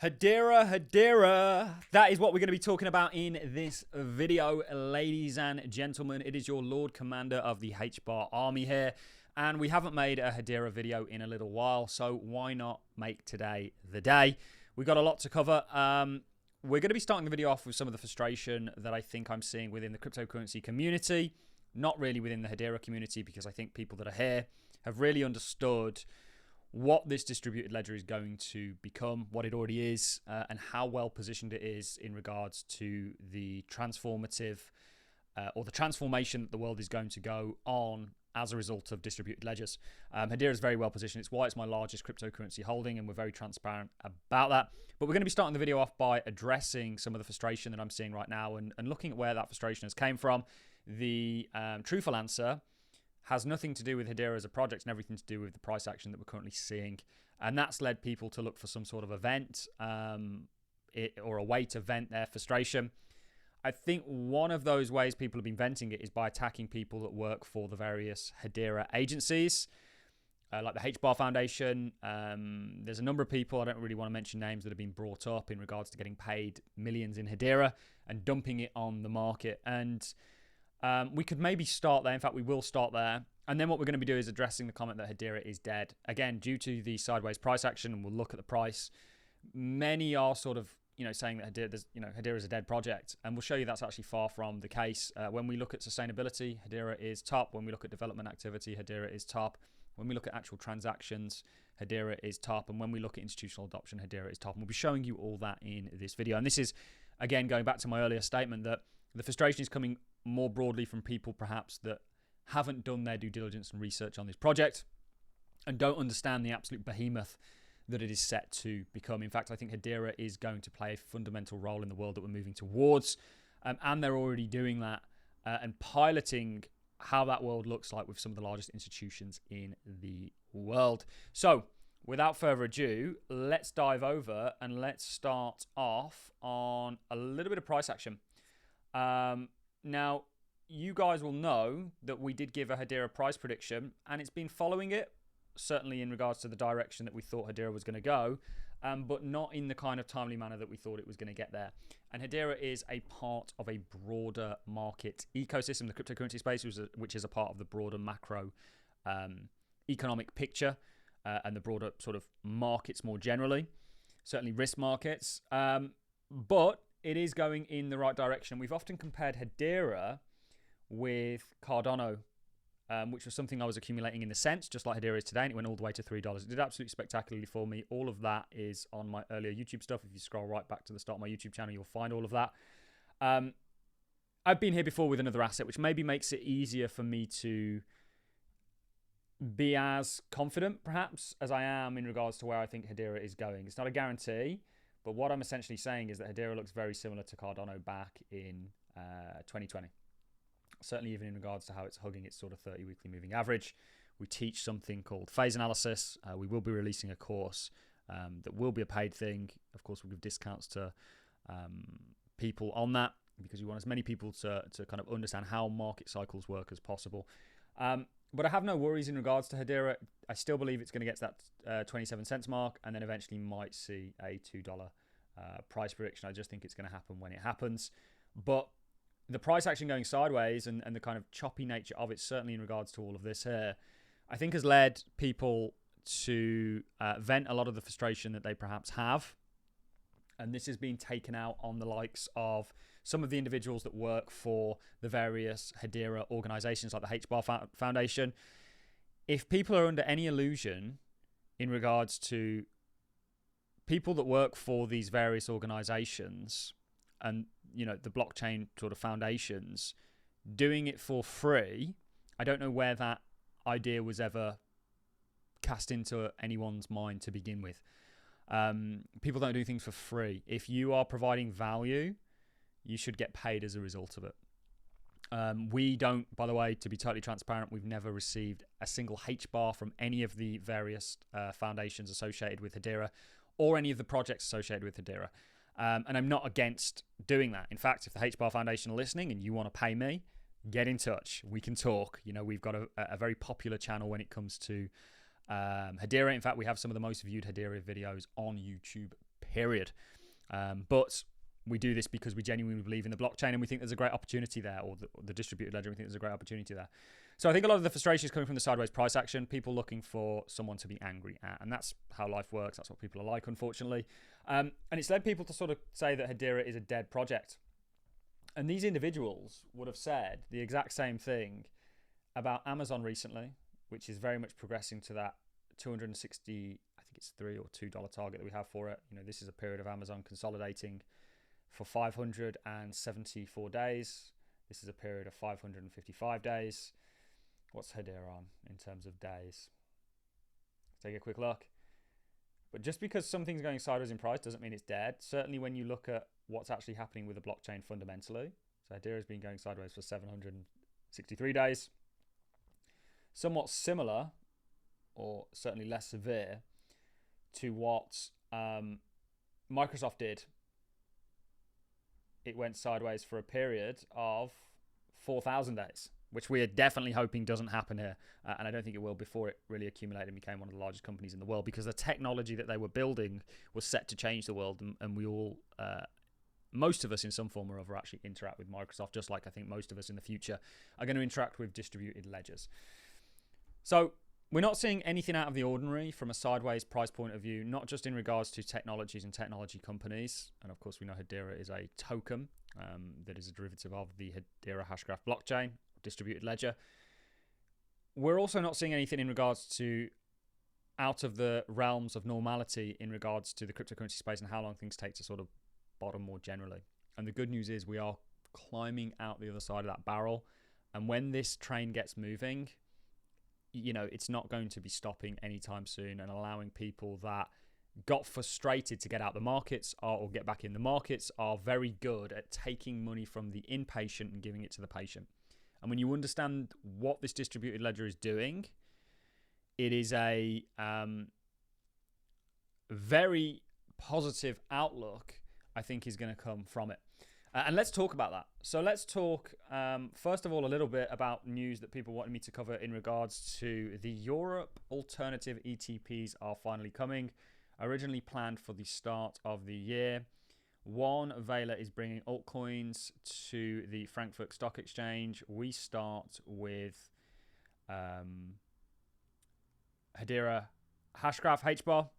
Hedera. That is what we're going to be talking about in this video, ladies and gentlemen. It is your Lord Commander of the HBAR army here, and we haven't made a Hedera video in a little while, so why not make today the day? We've got a lot to cover. We're going to be starting the video off with some of the frustration that I think I'm seeing within the cryptocurrency community, not really within the Hedera community, because I think people that are here have really understood what this distributed ledger is going to become, what it already is, and how well positioned it is in regards to the transformative or the transformation that the world is going to go on as a result of distributed ledgers. Hedera is very well positioned. It's why it's my largest cryptocurrency holding, and we're very transparent about that. But we're going to be starting the video off by addressing some of the frustration that I'm seeing right now and looking at where that frustration has came from. The truthful answer has nothing to do with Hedera as a project and everything to do with the price action that we're currently seeing. And that's led people to look for some sort of event or a way to vent their frustration. I think one of those ways people have been venting it is by attacking people that work for the various Hedera agencies, like the HBAR Foundation. There's a number of people, I don't really want to mention names, that have been brought up in regards to getting paid millions in Hedera and dumping it on the market. And we could maybe start there. In fact, we will start there. And then what we're going to be doing is addressing the comment that Hedera is dead. Again, due to the sideways price action, and we'll look at the price. Many are sort of, saying that Hedera is a dead project. And we'll show you that's actually far from the case. When we look at sustainability, Hedera is top. When we look at development activity, Hedera is top. When we look at actual transactions, Hedera is top. And when we look at institutional adoption, Hedera is top. And we'll be showing you all that in this video. And this is, again, going back to my earlier statement that the frustration is coming more broadly from people perhaps that haven't done their due diligence and research on this project and don't understand the absolute behemoth that it is set to become. In fact, I think Hedera is going to play a fundamental role in the world that we're moving towards, and they're already doing that and piloting how that world looks like with some of the largest institutions in the world. So without further ado, let's dive over and let's start off on a little bit of price action. Now, you guys will know that we did give a Hedera price prediction, and it's been following it, certainly in regards to the direction that we thought Hedera was going to go, but not in the kind of timely manner that we thought it was going to get there. And Hedera is a part of a broader market ecosystem, the cryptocurrency space, which is a part of the broader macro economic picture and the broader sort of markets more generally, certainly risk markets. But it is going in the right direction. We've often compared Hedera with Cardano, which was something I was accumulating in the cents, just like Hedera is today, and it went all the way to $3. It did absolutely spectacularly for me. All of that is on my earlier YouTube stuff. If you scroll right back to the start of my YouTube channel, you'll find all of that. I've been here before with another asset, which maybe makes it easier for me to be as confident, perhaps, as I am in regards to where I think Hedera is going. It's not a guarantee, but what I'm essentially saying is that Hedera looks very similar to Cardano back in 2020. Certainly even in regards to how it's hugging its sort of 30 weekly moving average. We teach something called phase analysis. We will be releasing a course that will be a paid thing. Of course, we'll give discounts to people on that because we want as many people to kind of understand how market cycles work as possible. But I have no worries in regards to Hedera. I still believe it's going to get to that 27 cents mark and then eventually might see a $2 price prediction. I just think it's going to happen when it happens. But the price action going sideways and the kind of choppy nature of it, certainly in regards to all of this here, I think has led people to vent a lot of the frustration that they perhaps have. And this has been taken out on the likes of some of the individuals that work for the various Hedera organizations like the HBAR Foundation. If people are under any illusion in regards to people that work for these various organizations and, the blockchain sort of foundations doing it for free, I don't know where that idea was ever cast into anyone's mind to begin with. People don't do things for free. If you are providing value, you should get paid as a result of it. We don't, by the way, to be totally transparent, we've never received a single HBAR from any of the various foundations associated with Hedera or any of the projects associated with Hedera. And I'm not against doing that. In fact, if the HBAR Foundation are listening and you want to pay me, get in touch. We can talk. We've got a very popular channel when it comes to Hedera. In fact, we have some of the most viewed Hedera videos on YouTube, period. But we do this because we genuinely believe in the blockchain and we think there's a great opportunity there, or the distributed ledger, we think there's a great opportunity there. So I think a lot of the frustration is coming from the sideways price action, people looking for someone to be angry at. And that's how life works. That's what people are like, unfortunately. And it's led people to sort of say that Hedera is a dead project. And these individuals would have said the exact same thing about Amazon recently, which is very much progressing to that 260, I think it's $3 or $2 target that we have for it. You know, this is a period of Amazon consolidating for 574 days. This is a period of 555 days. What's Hedera on in terms of days? Let's take a quick look. But just because something's going sideways in price doesn't mean it's dead. Certainly when you look at what's actually happening with the blockchain fundamentally. So Hedera has been going sideways for 763 days. Somewhat similar, or certainly less severe, to what Microsoft did. It went sideways for a period of 4,000 days, which we are definitely hoping doesn't happen here. And I don't think it will before it really accumulated and became one of the largest companies in the world, because the technology that they were building was set to change the world. And we all, most of us in some form or other, actually interact with Microsoft, just like I think most of us in the future are going to interact with distributed ledgers. So we're not seeing anything out of the ordinary from a sideways price point of view, not just in regards to technologies and technology companies. And of course, we know Hedera is a token that is a derivative of the Hedera Hashgraph blockchain, distributed ledger. We're also not seeing anything in regards to out of the realms of normality in regards to the cryptocurrency space and how long things take to sort of bottom more generally. And the good news is we are climbing out the other side of that barrel. And when this train gets moving, you know, it's not going to be stopping anytime soon, and allowing people that got frustrated to get out the markets or get back in the markets are very good at taking money from the impatient and giving it to the patient. And when you understand what this distributed ledger is doing, it is a very positive outlook, I think, is going to come from it. And let's talk about that. So let's talk, first of all, a little bit about news that people wanted me to cover in regards to the Europe alternative ETPs are finally coming. Originally planned for the start of the year. One, Vela is bringing altcoins to the Frankfurt Stock Exchange. We start with Hedera Hashgraph HBAR.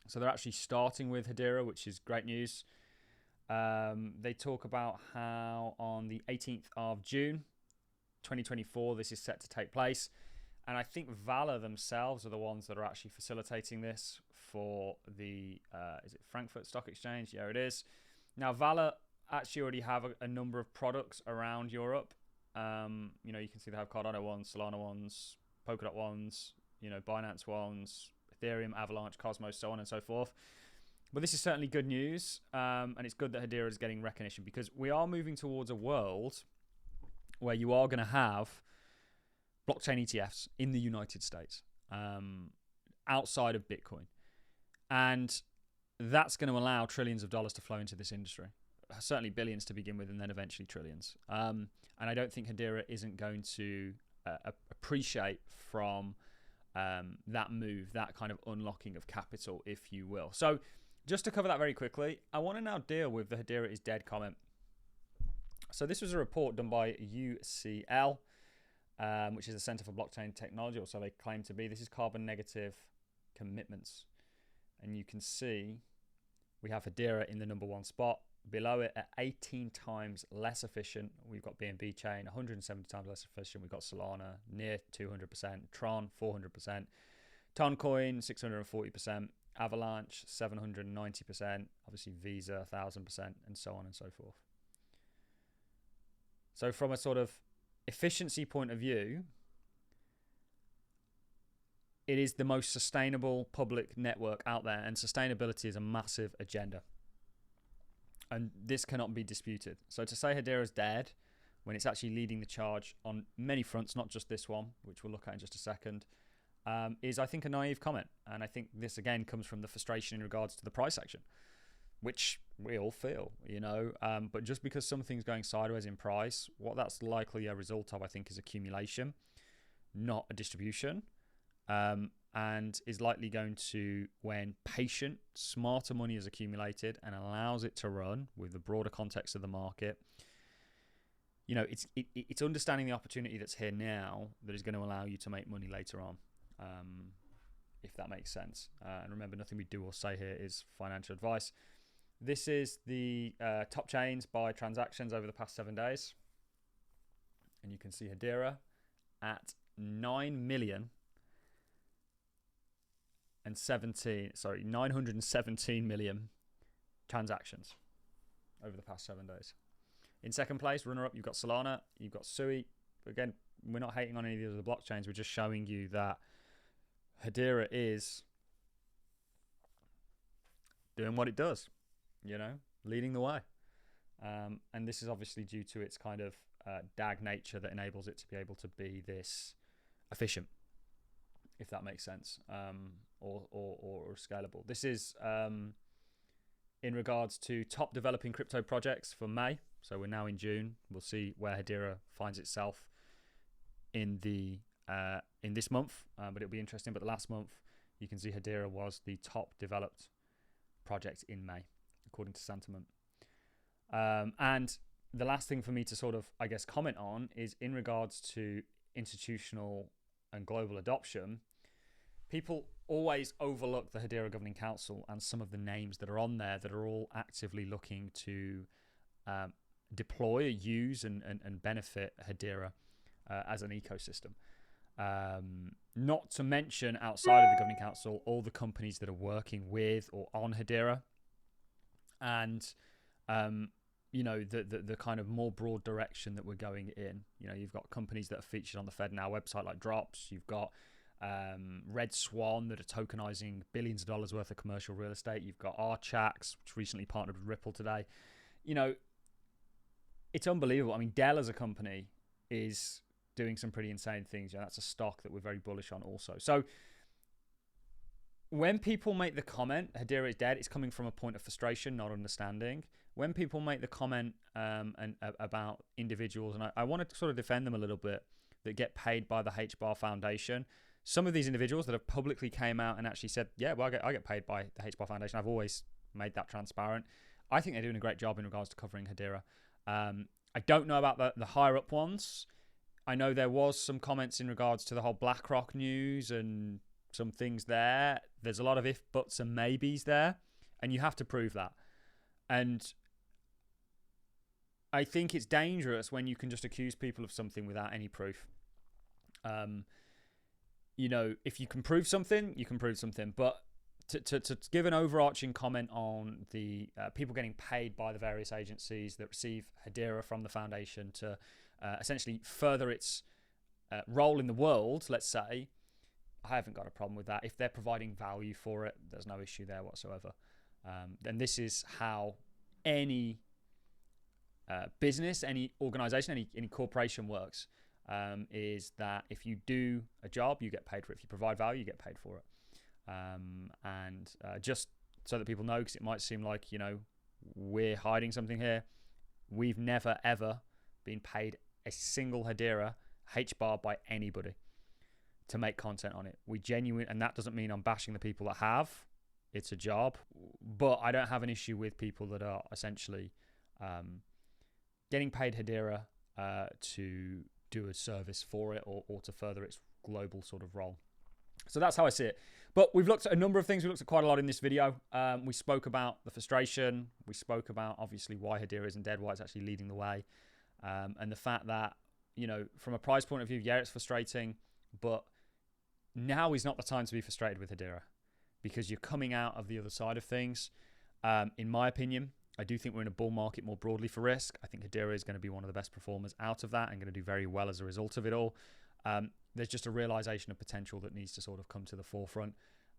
So they're actually starting with Hedera, which is great news. They talk about how on the 18th of June 2024 this is set to take place, and I think Vala themselves are the ones that are actually facilitating this for the is it Frankfurt Stock Exchange? Yeah, it is. Now Vala actually already have a number of products around Europe. You know, you can see they have Cardano ones, Solana ones, Polkadot ones, you know, Binance ones, Ethereum, Avalanche, Cosmos, so on and so forth. But this is certainly good news, and it's good that Hedera is getting recognition, because we are moving towards a world where you are going to have blockchain ETFs in the United States, outside of Bitcoin. And that's going to allow trillions of dollars to flow into this industry. Certainly billions to begin with, and then eventually trillions. And I don't think Hedera isn't going to appreciate from that move, that kind of unlocking of capital, if you will. So just to cover that very quickly, I want to now deal with the Hedera is dead comment. So this was a report done by UCL, which is the Center for Blockchain Technology, or so they claim to be. This is carbon negative commitments. And you can see we have Hedera in the #1 spot. Below it, at 18 times less efficient, we've got BNB Chain, 170 times less efficient. We've got Solana, near 200%. Tron, 400%. Toncoin, 640%. Avalanche, 790%. Obviously, Visa, 1,000%, and so on and so forth. So from a sort of efficiency point of view, it is the most sustainable public network out there, and sustainability is a massive agenda. And this cannot be disputed. So to say Hedera is dead when it's actually leading the charge on many fronts, not just this one, which we'll look at in just a second, is, I think, a naive comment. And I think this, again, comes from the frustration in regards to the price action, which we all feel, you know. But just because something's going sideways in price, what that's likely a result of, I think, is accumulation, not a distribution. and is likely going to, when patient, smarter money is accumulated and allows it to run with the broader context of the market. You know, it's understanding the opportunity that's here now that is going to allow you to make money later on, if that makes sense. And remember, nothing we do or say here is financial advice. This is the top chains by transactions over the past 7 days. And you can see Hedera at 917 million transactions over the past 7 days. In second place, runner-up, you've got Solana, you've got Sui. Again, we're not hating on any of the other blockchains. We're just showing you that Hedera is doing what it does, you know, leading the way. And this is obviously due to its kind of DAG nature that enables it to be able to be this efficient, if that makes sense, or scalable. This is in regards to top developing crypto projects for May. So we're now in June. We'll see where Hedera finds itself in this month, but it'll be interesting. But the last month, you can see Hedera was the top developed project in May, according to Sentiment. And the last thing for me to sort of, I guess, comment on is in regards to institutional and global adoption. People always overlook the Hedera Governing Council and some of the names that are on there that are all actively looking to deploy, use, and benefit Hedera as an ecosystem. Not to mention, outside of the Governing Council, all the companies that are working with or on Hedera, and you know, the kind of more broad direction that we're going in. You know, you've got companies that are featured on the FedNow website like Drops. You've got Red Swan that are tokenizing billions of dollars worth of commercial real estate. You've got Archax, which recently partnered with Ripple today. You know, it's unbelievable. I mean, Dell as a company is doing some pretty insane things. You know, that's a stock that we're very bullish on also. So when people make the comment, Hedera is dead, it's coming from a point of frustration, not understanding. When people make the comment about individuals, and I want to sort of defend them a little bit, that get paid by the HBAR Foundation. Some of these individuals that have publicly came out and actually said, yeah, well, I get paid by the HBAR Foundation. I've always made that transparent. I think they're doing a great job in regards to covering Hedera. I don't know about the higher up ones. I know there was some comments in regards to the whole BlackRock news and some things there. There's a lot of if, buts, and maybes there, and you have to prove that. And I think it's dangerous when you can just accuse people of something without any proof. You know, if you can prove something, you can prove something. But to give an overarching comment on the people getting paid by the various agencies that receive Hedera from the foundation to essentially further its role in the world, let's say, I haven't got a problem with that. If they're providing value for it, there's no issue there whatsoever. And this is how any business, any organization, any corporation works, is that if you do a job, you get paid for it. If you provide value, you get paid for it. And just so that people know, because it might seem like, you know, we're hiding something here, we've never, ever been paid a single Hedera HBAR by anybody to make content on it. And that doesn't mean I'm bashing the people that have. It's a job. But I don't have an issue with people that are essentially getting paid Hedera to do a service for it or to further its global sort of role. So that's how I see it. But we've looked at a number of things. We looked at quite a lot in this video. We spoke about the frustration. We spoke about, obviously, why Hedera isn't dead, why it's actually leading the way. And the fact that, you know, from a price point of view, yeah, it's frustrating. But now is not the time to be frustrated with Hedera, because you're coming out of the other side of things. In my opinion, I do think we're in a bull market more broadly for risk. I think Hedera is going to be one of the best performers out of that and going to do very well as a result of it all. There's just a realization of potential that needs to sort of come to the forefront.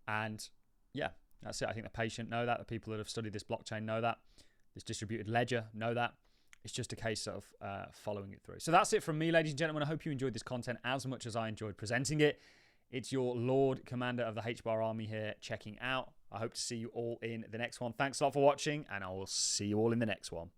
And yeah, that's it. I think the patient know that. The people that have studied this blockchain know that. This distributed ledger know that. It's just a case of following it through. So that's it from me, ladies and gentlemen. I hope you enjoyed this content as much as I enjoyed presenting it. It's your Lord Commander of the HBAR Army here checking out. I hope to see you all in the next one. Thanks a lot for watching, and I will see you all in the next one.